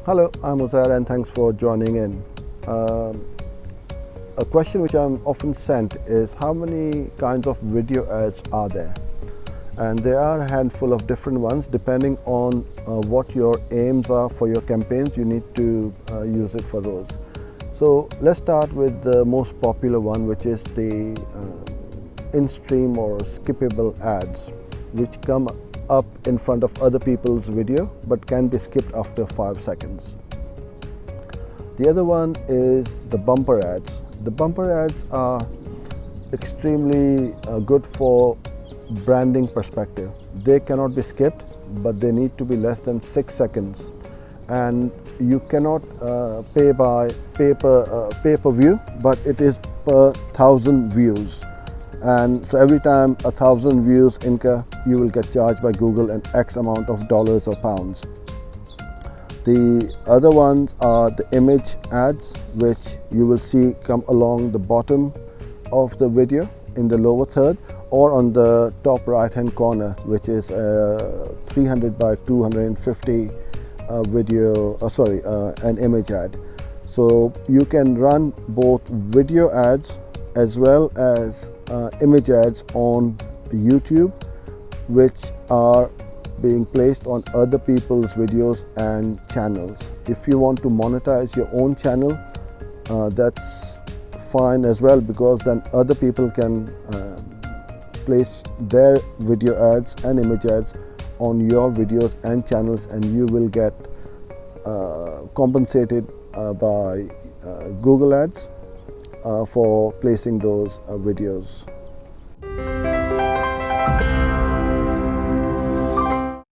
Hello, I'm Uzair and thanks for joining in. A question which I'm often sent is how many kinds of video ads are there? And there are a handful of different ones depending on what your aims are for your campaigns. You need to use it for those. So let's start with the most popular one, which is the in-stream or skippable ads, which come up in front of other people's video but can be skipped after 5 seconds. The other one is the bumper ads. The bumper ads are extremely good for branding perspective. They cannot be skipped, but they need to be less than 6 seconds, and you cannot pay per view, but it is per 1,000 views. And so every time 1,000 views incur, you will get charged by Google an X amount of dollars or pounds. The other ones are the image ads, which you will see come along the bottom of the video in the lower third or on the top right hand corner, which is a 300 by 250 an image ad. So you can run both video ads as well as image ads on YouTube, which are being placed on other people's videos and channels. If you want to monetize your own channel, that's fine as well, because then other people can place their video ads and image ads on your videos and channels, and you will get compensated by Google Ads for placing those videos.